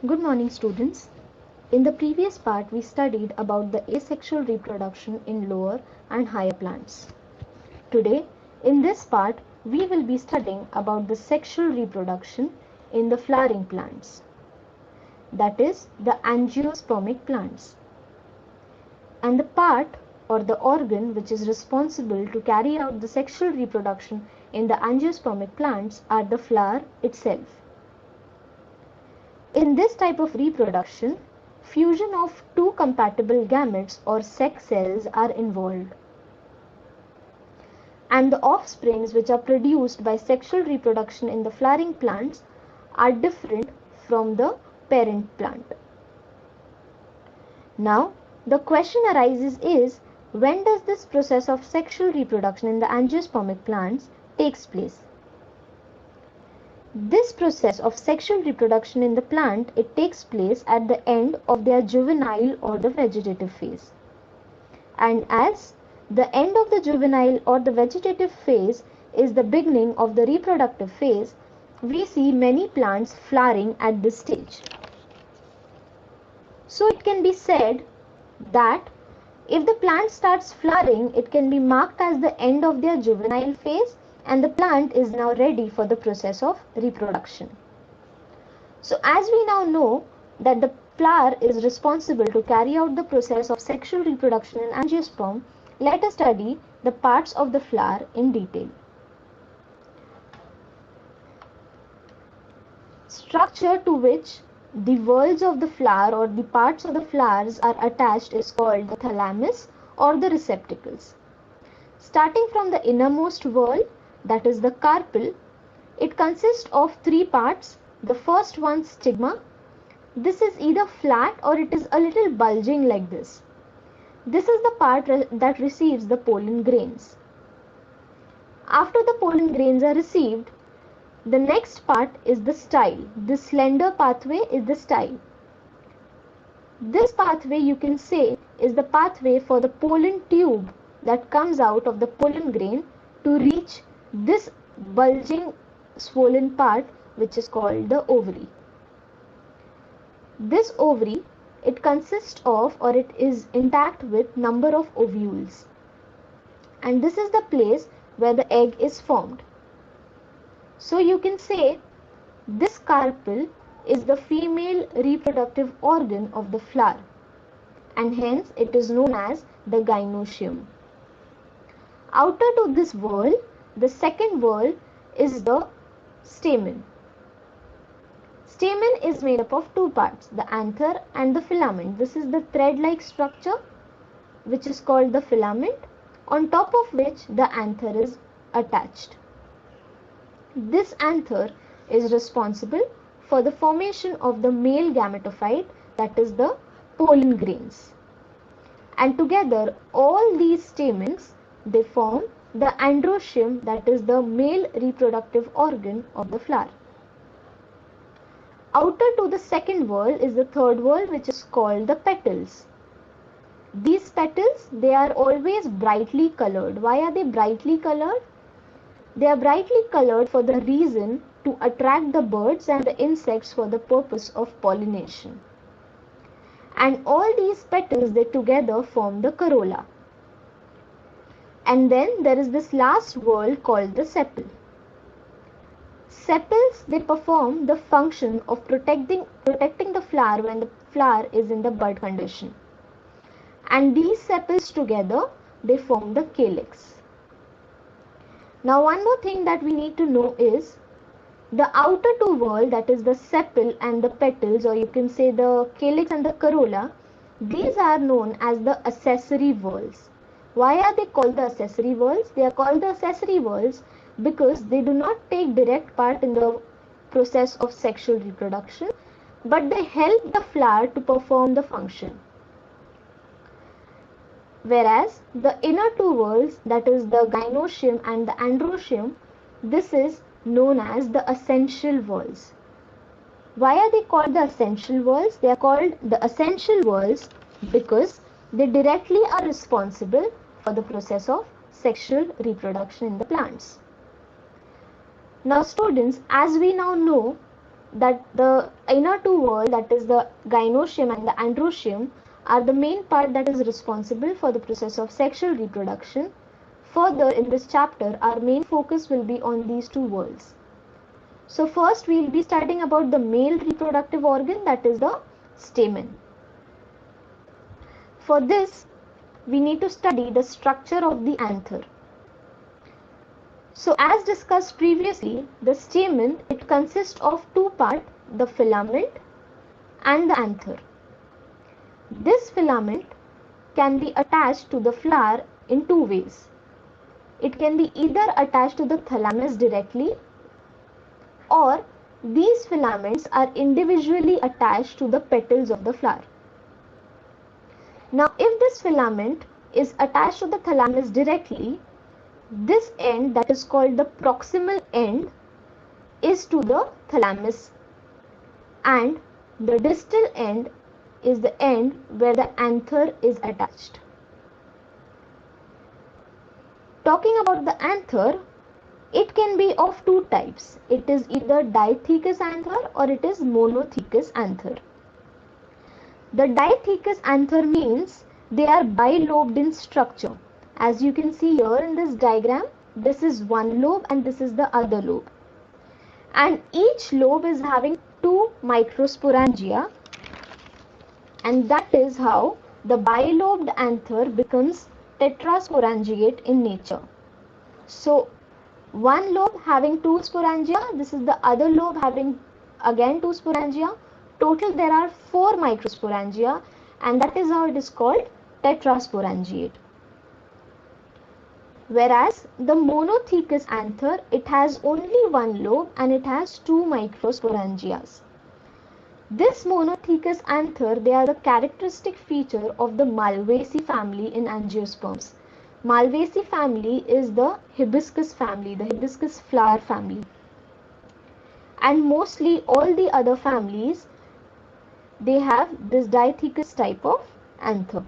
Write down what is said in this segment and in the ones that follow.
Good morning, students. In the previous part, we studied about the asexual reproduction in lower and higher plants. Today, in this part, we will be studying about the sexual reproduction in the flowering plants, that is, the angiospermic plants. And the part or the organ which is responsible to carry out the sexual reproduction in the angiospermic plants are the flower itself. In this type of reproduction, fusion of two compatible gametes or sex cells are involved. And the offsprings which are produced by sexual reproduction in the flowering plants are different from the parent plant. Now, the question arises is, when does this process of sexual reproduction in the angiospermic plants takes place? This process of sexual reproduction in the plant, it takes place at the end of their juvenile or the vegetative phase. And as the end of the juvenile or the vegetative phase is the beginning of the reproductive phase, we see many plants flowering at this stage. So it can be said that if the plant starts flowering, it can be marked as the end of their juvenile phase and the plant is now ready for the process of reproduction. So as we now know that the flower is responsible to carry out the process of sexual reproduction in angiosperm, let us study the parts of the flower in detail. Structure to which the whorls of the flower or the parts of the flowers are attached is called the thalamus or the receptacles. Starting from the innermost whorl, that is the carpel, it consists of three parts. The first one, stigma. This is either flat or it is a little bulging like this. This is the part that receives the pollen grains. After the pollen grains are received, the next part is the style. This slender pathway is the style. This pathway, you can say, is the pathway for the pollen tube that comes out of the pollen grain to reach this bulging swollen part which is called the ovary. This ovary, it consists of or it is intact with number of ovules, and this is the place where the egg is formed. So you can say this carpel is the female reproductive organ of the flower, and hence it is known as the gynoecium. Outer to this whorl, the second whorl is the stamen. Stamen is made up of two parts, the anther and the filament. This is the thread-like structure which is called the filament, on top of which the anther is attached. This anther is responsible for the formation of the male gametophyte, that is the pollen grains. And together all these stamens, they form the androecium, that is the male reproductive organ of the flower. Outer to the second whorl is the third whorl which is called the petals. These petals, they are always brightly colored. Why are they brightly colored? They are brightly colored for the reason to attract the birds and the insects for the purpose of pollination. And all these petals, they together form the corolla. And then there is this last whorl called the sepal. Sepals, they perform the function of protecting the flower when the flower is in the bud condition. And these sepals together, they form the calyx. Now one more thing that we need to know is the outer two whorl, that is the sepal and the petals, or you can say the calyx and the corolla, these are known as the accessory whorls. Why are they called the accessory whorls? They are called the accessory whorls because they do not take direct part in the process of sexual reproduction, but they help the flower to perform the function. Whereas the inner two whorls, that is the gynoecium and the androecium, this is known as the essential whorls. Why are they called the essential whorls? They are called the essential whorls because they directly are responsible for the process of sexual reproduction in the plants. Now students, as we now know that the inner two whorls, that is the gynoecium and the androecium, are the main part that is responsible for the process of sexual reproduction. Further, in this chapter, our main focus will be on these two whorls. So first we will be studying about the male reproductive organ, that is the stamen. For this, we need to study the structure of the anther. So as discussed previously, the stamen, it consists of two parts, the filament and the anther. This filament can be attached to the flower in two ways. It can be either attached to the thalamus directly, or these filaments are individually attached to the petals of the flower. Now, if this filament is attached to the thalamus directly, this end, that is called the proximal end, is to the thalamus, and the distal end is the end where the anther is attached. Talking about the anther, it can be of two types. It is either dithecous anther or it is monothecous anther. The dithecous anther means they are bilobed in structure. As you can see here in this diagram, this is one lobe and this is the other lobe. And each lobe is having two microsporangia, and that is how the bilobed anther becomes tetrasporangiate in nature. So one lobe having two sporangia, this is the other lobe having again two sporangia. Total there are four microsporangia, and that is how it is called tetrasporangiate. Whereas the monothecous anther, it has only one lobe and it has two microsporangias. This monothecous anther, they are the characteristic feature of the Malvaceae family in angiosperms. Malvaceae family is the hibiscus family, the hibiscus flower family. And mostly all the other families, they have this dithecous type of anther.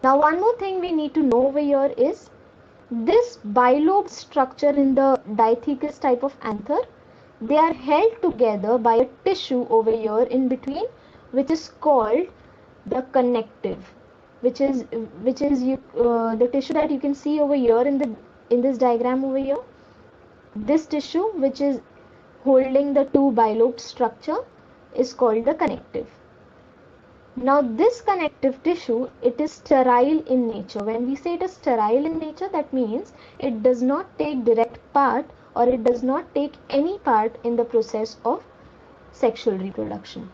Now one more thing we need to know over here is this bilobe structure in the dithecous type of anther, they are held together by a tissue over here in between, which is called the connective, which is the tissue that you can see over here in this diagram over here. This tissue, which is holding the two bilobed structure, is called the connective. Now this connective tissue, it is sterile in nature. When we say it is sterile in nature, that means it does not take direct part, or it does not take any part in the process of sexual reproduction.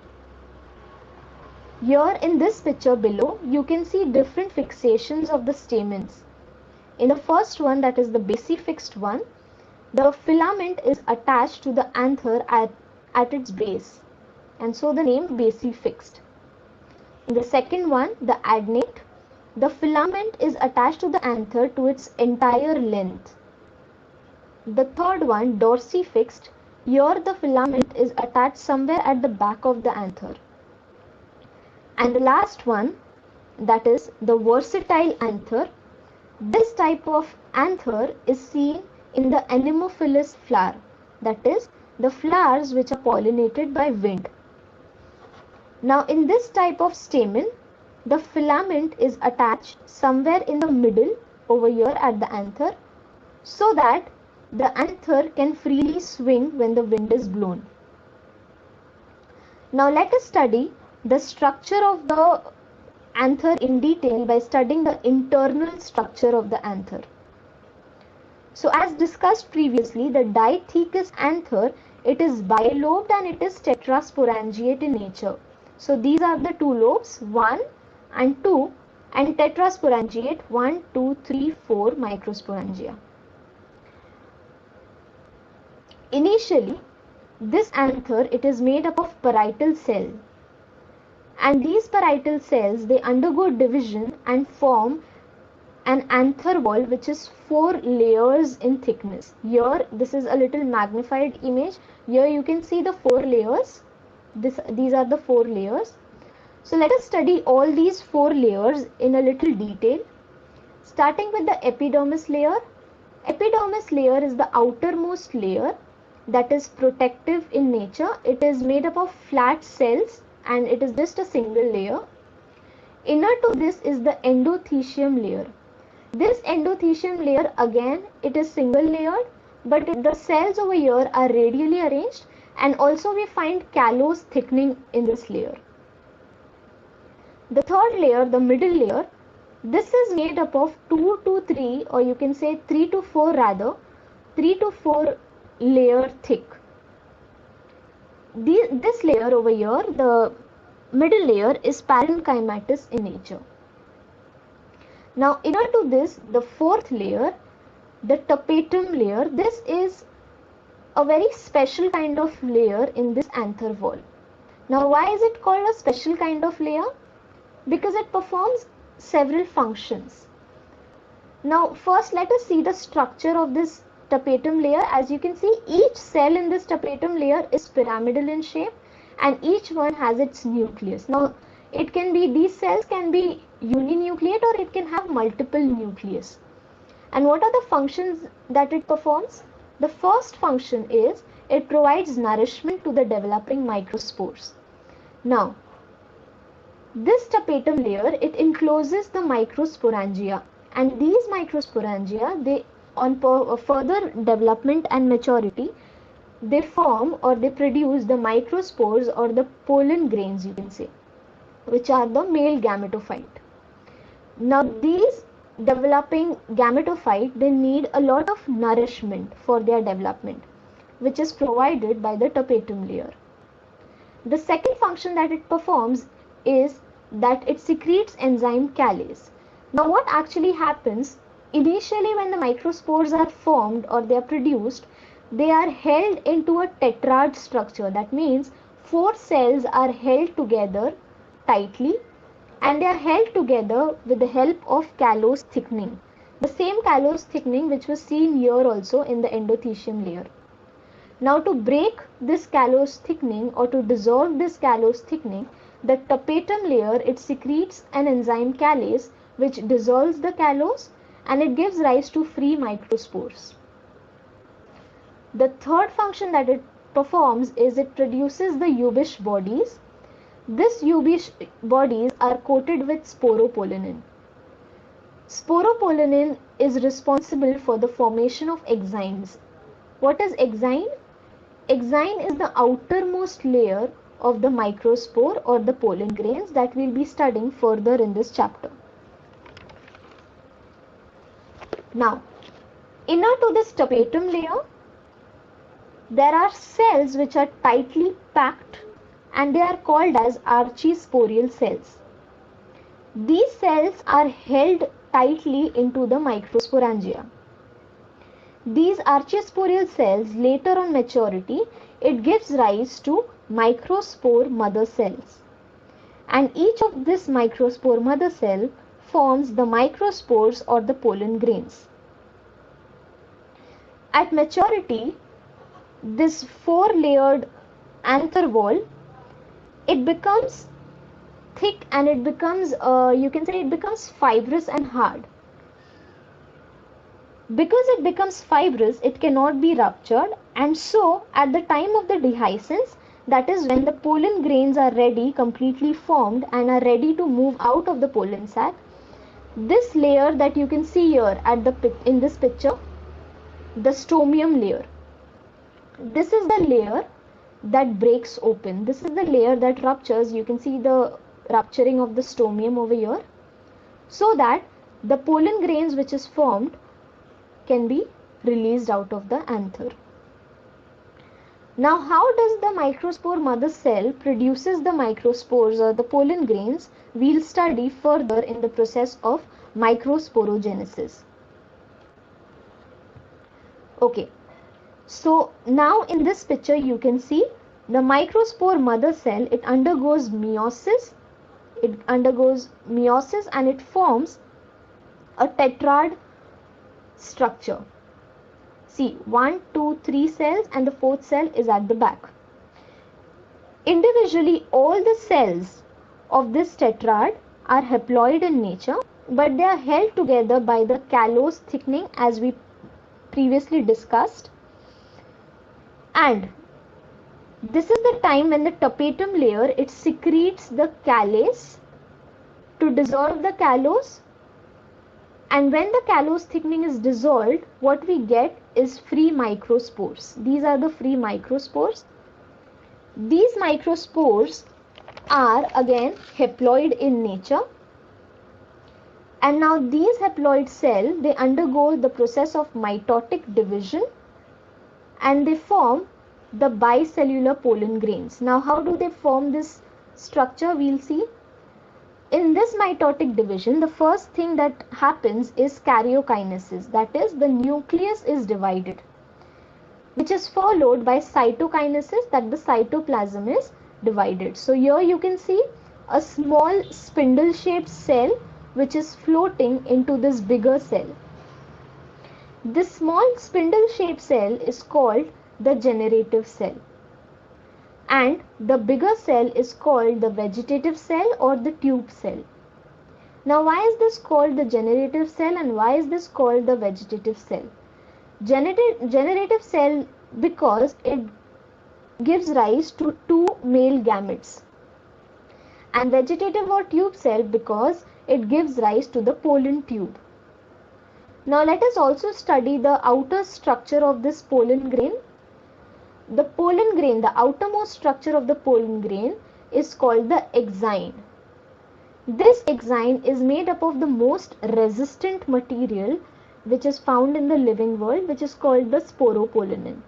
Here in this picture below, you can see different fixations of the stamens. In the first one, that is the basifixed one, the filament is attached to the anther at its base, and so the name basifixed. In the second one, the adnate, the filament is attached to the anther to its entire length. The third one, dorsifixed, here the filament is attached somewhere at the back of the anther. And the last one, that is the versatile anther. This type of anther is seen in the anemophilous flower, that is the flowers which are pollinated by wind. Now in this type of stamen, the filament is attached somewhere in the middle over here at the anther, so that the anther can freely swing when the wind is blown. Now let us study the structure of the anther in detail by studying the internal structure of the anther. So as discussed previously, the dithecous anther, it is bilobed and it is tetrasporangiate in nature. So these are the two lobes, 1 and 2, and tetrasporangiate 1, 2, 3, 4 microsporangia. Initially, this anther, it is made up of parietal cell, and these parietal cells, they undergo division and form an anther wall which is 4 layers in thickness. Here this is a little magnified image. Here you can see the 4 layers. These are the 4 layers. So let us study all these 4 layers in a little detail. Starting with the epidermis layer. Epidermis layer is the outermost layer, that is protective in nature. It is made up of flat cells and it is just a single layer. Inner to this is the endothecium layer. This endothecium layer, again, it is single layered, but the cells over here are radially arranged, and also we find callose thickening in this layer. The third layer, the middle layer, this is made up of 2 to 3, or you can say 3 to 4 rather, 3 to 4 layer thick. This layer over here, the middle layer, is parenchymatous in nature. Now inner to this, the fourth layer, the tapetum layer, this is a very special kind of layer in this anther wall. Now why is it called a special kind of layer? Because it performs several functions. Now first let us see the structure of this tapetum layer. As you can see, each cell in this tapetum layer is pyramidal in shape and each one has its nucleus. Now it can be, these cells can be uninucleate or it can have multiple nucleus. And what are the functions that it performs? The first function is it provides nourishment to the developing microspores. Now this tapetum layer, it encloses the microsporangia, and these microsporangia, they on further development and maturity, they form or they produce the microspores or the pollen grains, you can say, which are the male gametophyte. Now these developing gametophyte, they need a lot of nourishment for their development, which is provided by the tapetum layer. The second function that it performs is that it secretes enzyme callase. Now what actually happens, initially when the microspores are formed or they are produced, they are held into a tetrad structure. That means 4 cells are held together tightly and they are held together with the help of callose thickening. The same callose thickening which was seen here also in the endothecium layer. Now to break this callose thickening or to dissolve this callose thickening, the tapetum layer, it secretes an enzyme callase which dissolves the callose and it gives rise to free microspores. The third function that it performs is it produces the Ubish bodies. These Ubish bodies are coated with sporopollenin. Sporopollenin is responsible for the formation of exines. What is exine? Exine is the outermost layer of the microspore or the pollen grains that we will be studying further in this chapter. Now, inner to this tapetum layer, there are cells which are tightly packed and they are called as archisporial cells. These cells are held tightly into the microsporangia. These archisporial cells, later on maturity, it gives rise to microspore mother cells. And each of this microspore mother cell forms the microspores or the pollen grains. At maturity, this 4-layered anther wall, it becomes thick and it becomes, you can say it becomes fibrous and hard. Because it becomes fibrous, it cannot be ruptured, and so at the time of the dehiscence, that is when the pollen grains are ready, completely formed and are ready to move out of the pollen sac, this layer that you can see here at in this picture, the stomium layer, this is the layer that breaks open. This is the layer that ruptures. You can see the rupturing of the stomium over here, so that the pollen grains which is formed can be released out of the anther. Now how does the microspore mother cell produces the microspores or the pollen grains? We'll study further in the process of microsporogenesis. Okay, so now in this picture you can see the microspore mother cell, it undergoes meiosis. And it forms a tetrad structure. See, 1, 2, 3 cells and the 4th cell is at the back. Individually, all the cells of this tetrad are haploid in nature, but they are held together by the callose thickening as we previously discussed. And this is the time when the tapetum layer, it secretes the callus to dissolve the callose, and when the callose thickening is dissolved, what we get is free microspores. These are the free microspores. These microspores are again haploid in nature, and now these haploid cells, they undergo the process of mitotic division and they form the bicellular pollen grains. Now how do they form this structure? We'll see. In this mitotic division, the first thing that happens is karyokinesis, that is, the nucleus is divided, which is followed by cytokinesis, that the cytoplasm is divided. So here you can see a small spindle shaped cell which is floating into this bigger cell. This small spindle shaped cell is called the generative cell, and the bigger cell is called the vegetative cell or the tube cell. Now why is this called the generative cell and why is this called the vegetative cell? Generative cell because it gives rise to two male gametes, and vegetative or tube cell because it gives rise to the pollen tube. Now let us also study the outer structure of this pollen grain. The pollen grain, the outermost structure of the pollen grain is called the exine. This exine is made up of the most resistant material which is found in the living world, which is called the sporopollenin.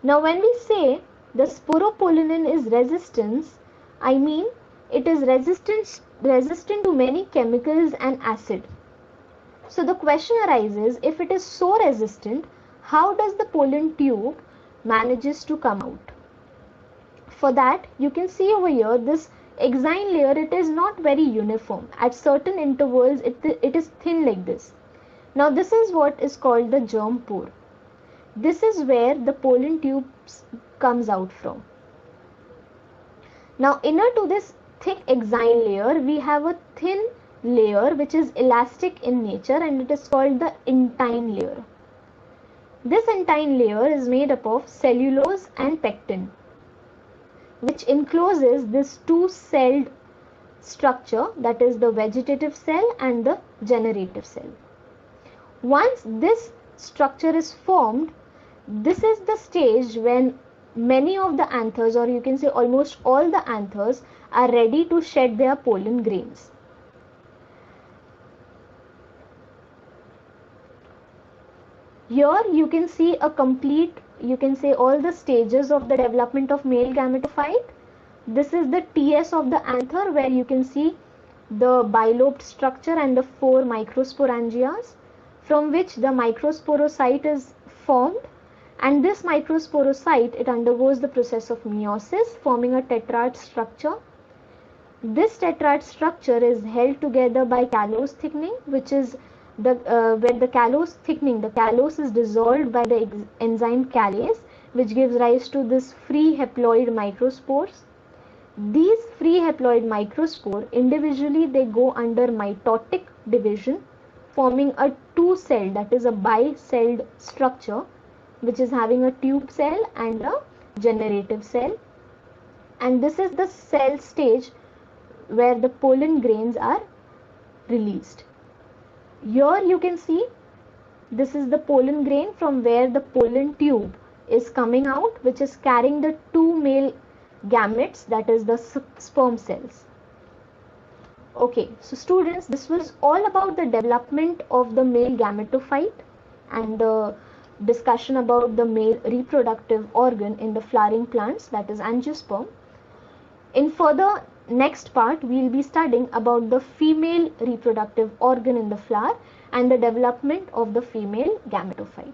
Now when we say the sporopollenin is resistance, I mean it is resistant to many chemicals and acid. So the question arises, if it is so resistant, how does the pollen tube manages to come out? For that, you can see over here this exine layer, it is not very uniform. At certain intervals it is thin like this. Now this is what is called the germ pore. This is where the pollen tube comes out from. Now inner to this thick exine layer, we have a thin layer which is elastic in nature, and it is called the intine layer. This intine layer is made up of cellulose and pectin, which encloses this two-celled structure, that is the vegetative cell and the generative cell. Once this structure is formed, this is the stage when many of the anthers, or you can say almost all the anthers, are ready to shed their pollen grains. Here you can see a complete, you can say all the stages of the development of male gametophyte. This is the TS of the anther, where you can see the bilobed structure and the 4 microsporangias, from which the microsporocyte is formed, and this microsporocyte, it undergoes the process of meiosis, forming a tetrad structure. This tetrad structure is held together by callose thickening, which is when the callose thickening, the callose is dissolved by the enzyme callase, which gives rise to this free haploid microspores. These free haploid microspore, individually they go under mitotic division, forming a two-cell, that is a bi-celled structure, which is having a tube cell and a generative cell. And this is the cell stage where the pollen grains are released. Here you can see this is the pollen grain from where the pollen tube is coming out, which is carrying the two male gametes, that is the sperm cells. Okay, so students, this was all about the development of the male gametophyte and the discussion about the male reproductive organ in the flowering plants, that is angiosperm. In further next part, we will be studying about the female reproductive organ in the flower and the development of the female gametophyte.